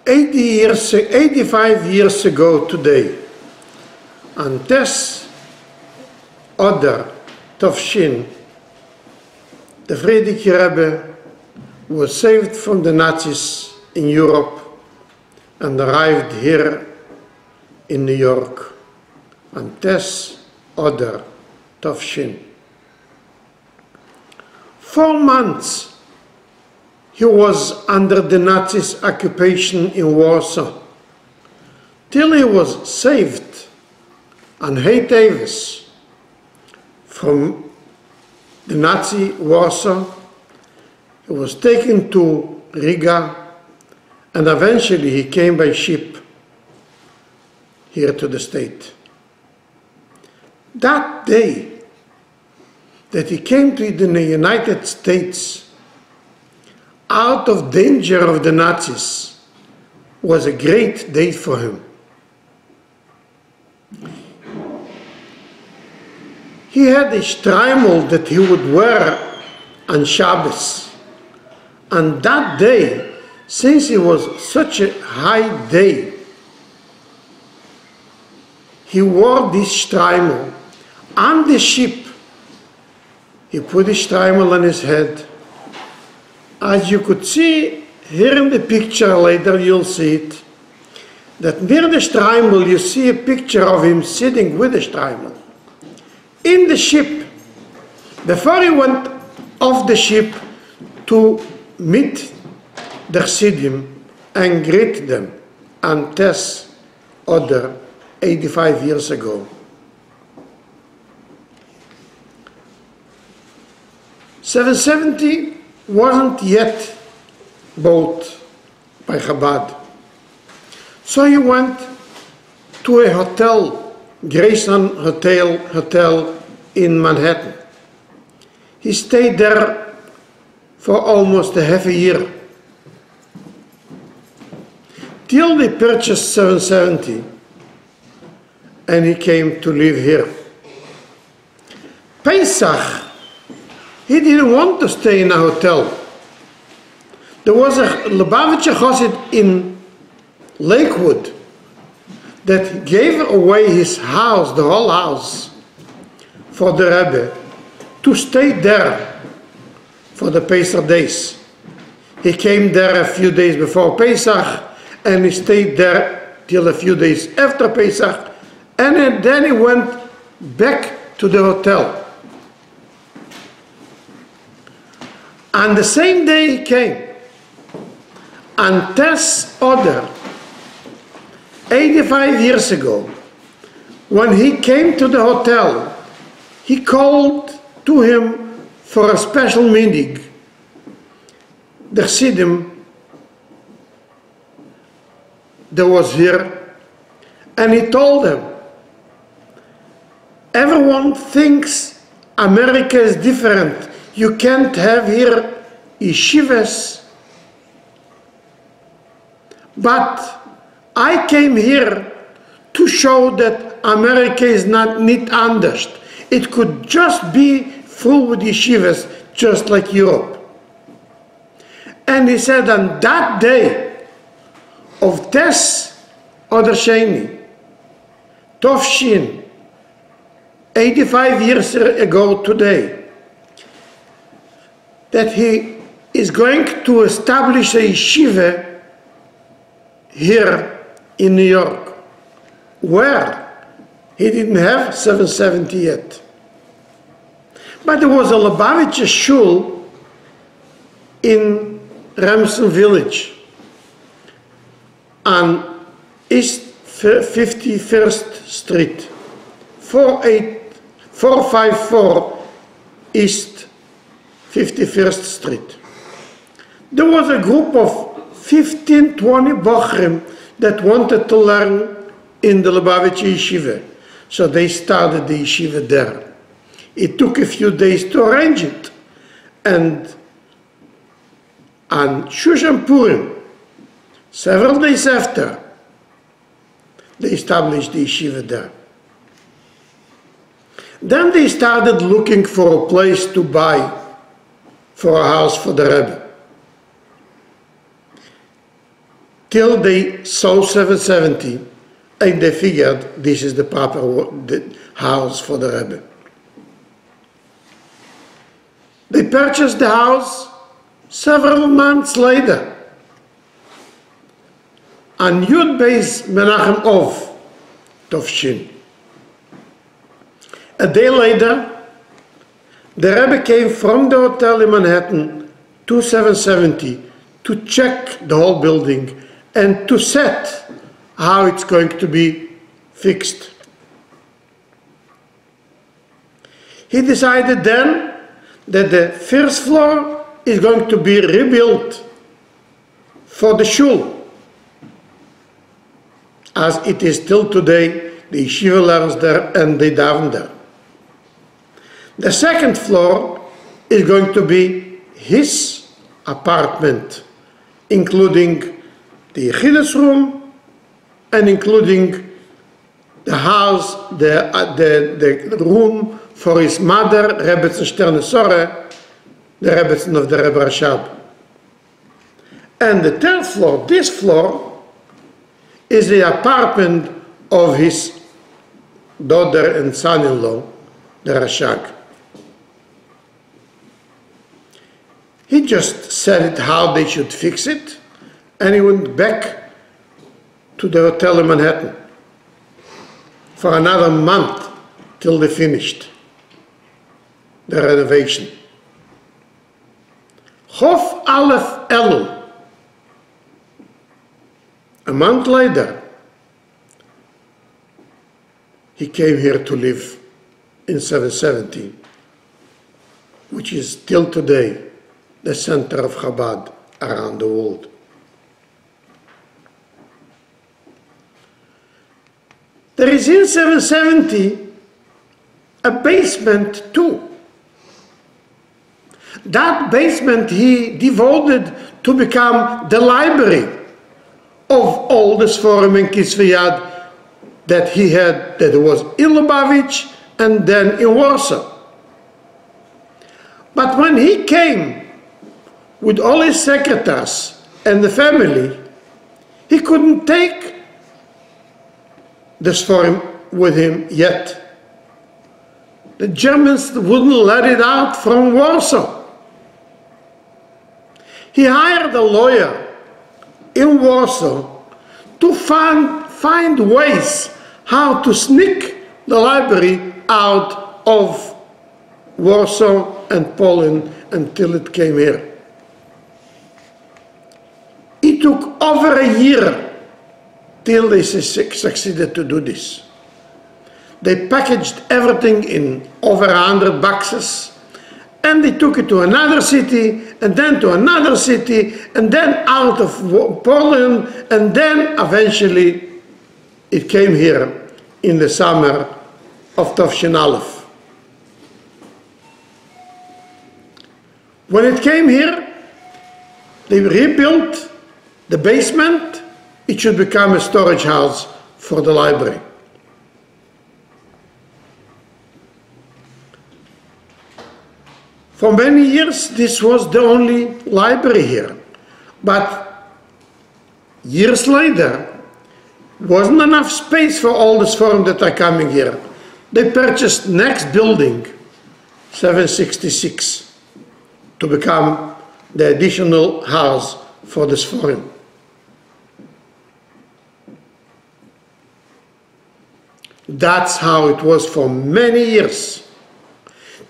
85 years ago today, on this Adar Tafshin, the Frierdiker Rebbe was saved from the Nazis in Europe and arrived here in New York on this Adar Tafshin. 4 months he was under the Nazis' occupation in Warsaw, till he was saved on Hay Davis from the Nazi Warsaw. He was taken to Riga, and eventually he came by ship here to the state. That day that he came to the United States out of danger of the Nazis was a great day for him. He had a shtreimel that he would wear on Shabbos. And that day, since it was such a high day, he wore this shtreimel on the ship. He put the shtreimel on his head. As you could see here in the picture, later you'll see it, that near the shtreimel you see a picture of him sitting with the shtreimel in the ship before he went off the ship to meet the Chassidim and greet them on this Adar 85 years ago. 770 wasn't yet bought by Chabad. So he went to a hotel, Grayson Hotel in Manhattan. He stayed there for almost a half a year, till they purchased 770 and he came to live here. Pesach, he didn't want to stay in a hotel. There was a Lubavitcher Chassid in Lakewood that gave away his house, the whole house, for the Rebbe to stay there for the Pesach days. He came there a few days before Pesach and he stayed there till a few days after Pesach, and then he went back to the hotel. On the same day he came, on this Adar, 85 years ago, when he came to the hotel, he called to him for a special meeting the Chassidim that was here, and he told them, everyone thinks America is different. You can't have here yeshivas. But I came here to show that America is not anders. It could just be full with yeshivas, just like Europe. And he said on that day of Tes Adar Sheni, Tofshin, 85 years ago today, that he is going to establish a yeshiva here in New York, where he didn't have 770 yet. But there was a Lubavitcher shul in Remsen Village on East 51st Street, 454 East 51st Street. There was a group of 15-20 bochrim that wanted to learn in the Lubavitcher yeshiva, so they started the yeshiva there. It took a few days to arrange it, and on Shushan Purim, several days after, they established the yeshiva there. Then they started looking for a place to buy for a house for the Rebbe. till they saw 770 and they figured this is the proper house for the Rebbe. They purchased the house several months later. On Yud Beis Menachem Ov Tovshin. A day later, the Rebbe came from the hotel in Manhattan to 770 to check the whole building and to set how it's going to be fixed. He decided then that the first floor is going to be rebuilt for the shul, as it is still today. The yeshiva learns there and they daven there. The second floor is going to be his apartment, including the yechidus room and including the house, the room for his mother, Rebbetzin Sterne Sore, the Rebbetzin of the Rebbe Rashab. And the third floor, this floor, is the apartment of his daughter and son-in-law, the Rashag. He just said it how they should fix it, and he went back to the hotel in Manhattan for another month till they finished the renovation. Chof Aleph Elul. A month later, he came here to live in 770, which is still today the center of Chabad around the world. There is in 770 a basement too. That basement he devoted to become the library of all the Sforim and Kisvei Yad that he had, that was in Lubavitch and then in Warsaw. But when he came with all his secretaries and the family, he couldn't take the Sforim with him yet. The Germans wouldn't let it out from Warsaw. He hired a lawyer in Warsaw to find ways how to sneak the library out of Warsaw and Poland until it came here. It took over a year till they succeeded to do this. They packaged everything in over 100 boxes, and they took it to another city, and then to another city, and then out of Poland, and then eventually it came here in the summer of Tovshin Aleph. When it came here, they rebuilt the basement. It should become a storage house for the library. For many years, this was the only library here. But years later, wasn't enough space for all the Sforim that are coming here. They purchased next building, 766, to become the additional house for the Sforim. That's how it was for many years.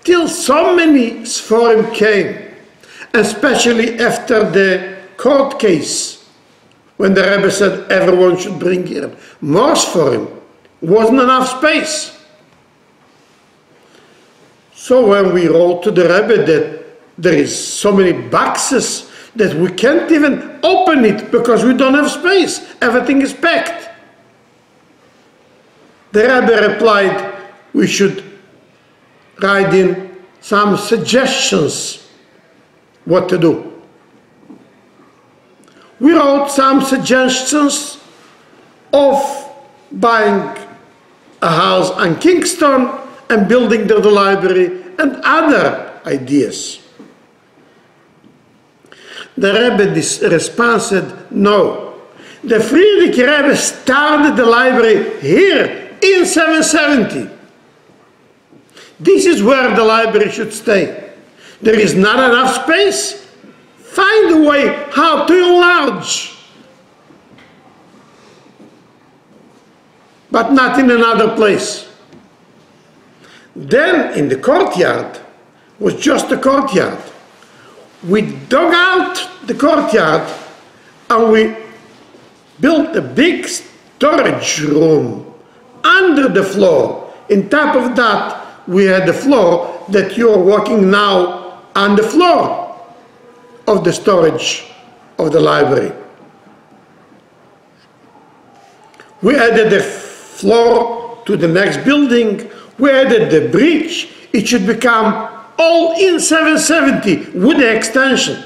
Till so many Sforim came, especially after the court case, when the Rebbe said everyone should bring here more Sforim. Wasn't enough space. So when we wrote to the Rebbe that there is so many boxes that we can't even open it because we don't have space, everything is packed, the Rebbe replied we should write in some suggestions what to do. We wrote some suggestions of buying a house on Kingston and building the library and other ideas. The Rebbe responded, no, The Frierdiker Rebbe started the library here in 770. This is where the library should stay. There is not enough space. Find a way how to enlarge, but not in another place. Then in the courtyard was just a courtyard. We dug out the courtyard and we built a big storage room under the floor. On top of that, we had the floor that you are walking now on the floor of the storage of the library. We added the floor to the next building. We added the bridge. It should become all in 770 with the extension.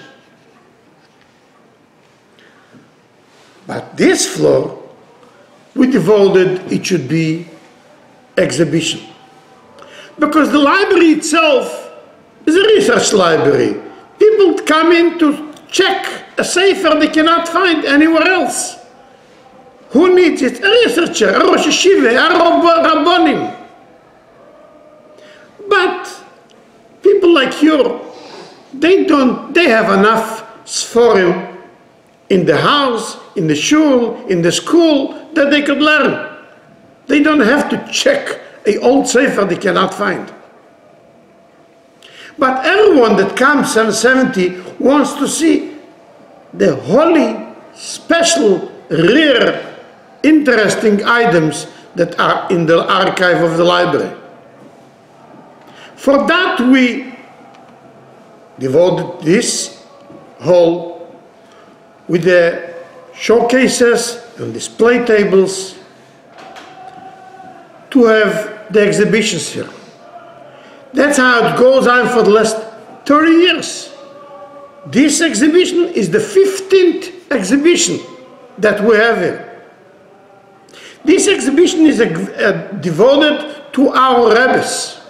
But this floor, we devoted, it should be exhibition. Because the library itself is a research library. People come in to check a sefer they cannot find anywhere else. Who needs it? A researcher, a Rosh Yeshiva, a Rabbonim. But people like you, they have enough sforim in the house, in the shul, in the school, that they could learn. They don't have to check an old sefer they cannot find. But everyone that comes 770 wants to see the holy, special, rare, interesting items that are in the archive of the library. For that we devoted this hall with the showcases and display tables to have the exhibitions here. That's how it goes on for the last 30 years. This exhibition is the 15th exhibition that we have here. This exhibition is devoted to our Rebbes.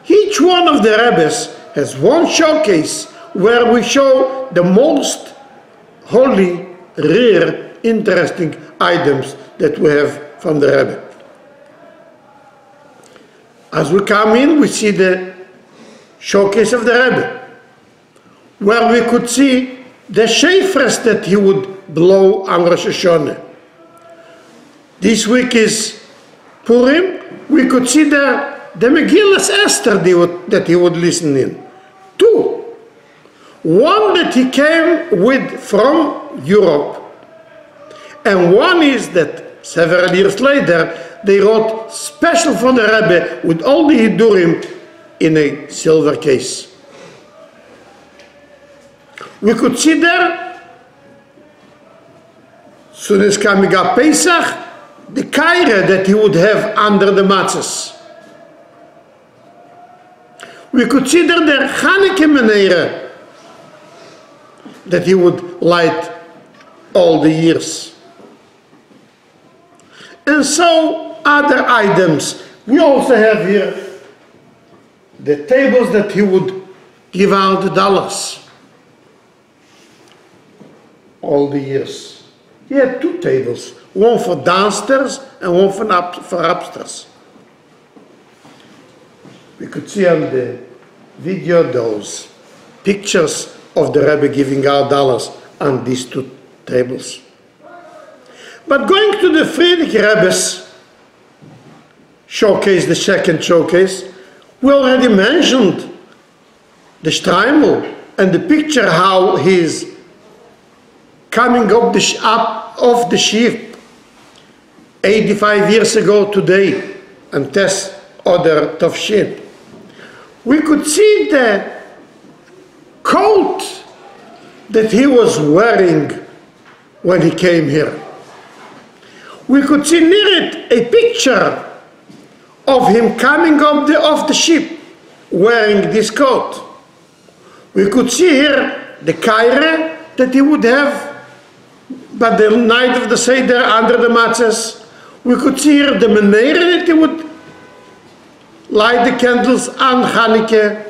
Each one of the Rebbes has one showcase where we show the most holy, rare, interesting items that we have from the Rebbe. As we come in, we see the showcase of the Rebbe, where we could see the shofars that he would blow on Rosh Hashanah. This week is Purim. We could see the Megillas Esther that he would listen in. Two. One that he came with from Europe, and one is that several years later they wrote special for the Rebbe with all the Hidurim in a silver case. We could see there, soon as coming up Pesach, the kaira that he would have under the matzahs. We could see there the Chanukah menorah that he would light all the years. And so other items. We also have here the tables that he would give out the dollars all the years. He had two tables, one for downstairs and one for upstairs. We could see on the video those pictures of the Rebbe giving out dollars on these two tables. But going to the Frierdiker Rebbe's showcase, the second showcase, we already mentioned the Streimel and the picture how he's coming up off the ship 85 years ago today and test other tough ship. We could see the coat that he was wearing when he came here. We could see near it a picture of him coming up off the ship wearing this coat. We could see here the kaira that he would have, but the night of the Seder under the matzahs. We could see here the menorah that he would light the candles on Chanukah.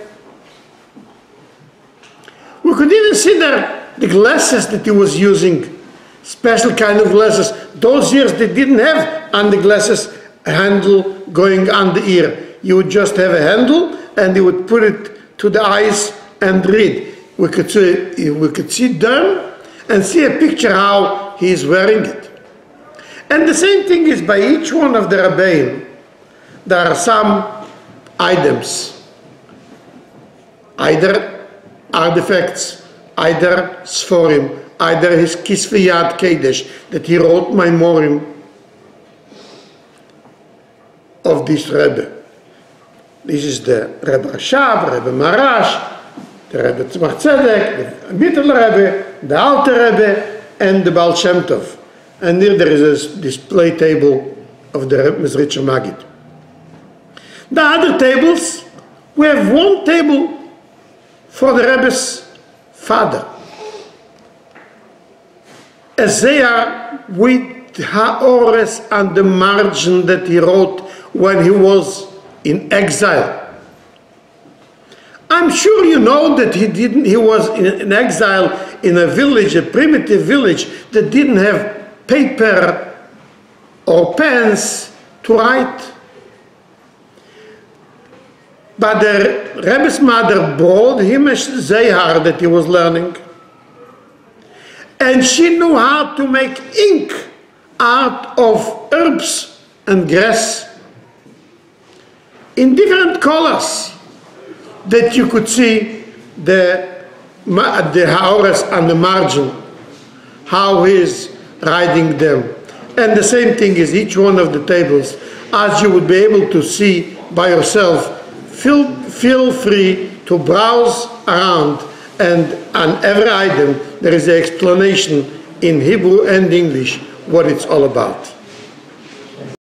We could even see there the glasses that he was using special kind of glasses. Those years they didn't have on the glasses a handle going on the ear. You would just have a handle and you would put it to the eyes and read. We could sit down and see a picture how he is wearing it. And the same thing is by each one of the Rabbeim. There are some items, either artifacts, either Sforim, either his Kisveyat Kedesh, that he wrote Maimorim of this Rebbe. This is the Rebbe Rashab, Rebbe Marash, the Rebbe Tzemach Tzedek, the Mittel Rebbe, the Alte Rebbe, and the Baal Shem Tov. And here there is a display table of the Mezritcher Maggid. The other tables, we have one table for the Rebbe's father. As they are with Ha'ores on the margin that he wrote when he was in exile. I'm sure you know that he was in exile in a village, a primitive village that didn't have paper or pens to write. But the Rebbe's mother brought him a Zehar that he was learning. And she knew how to make ink out of herbs and grass in different colors that you could see the Ha'ores on the margin, how he is writing them. And the same thing is each one of the tables, as you would be able to see by yourself. Feel free to browse around, and on every item there is an explanation in Hebrew and English what it's all about.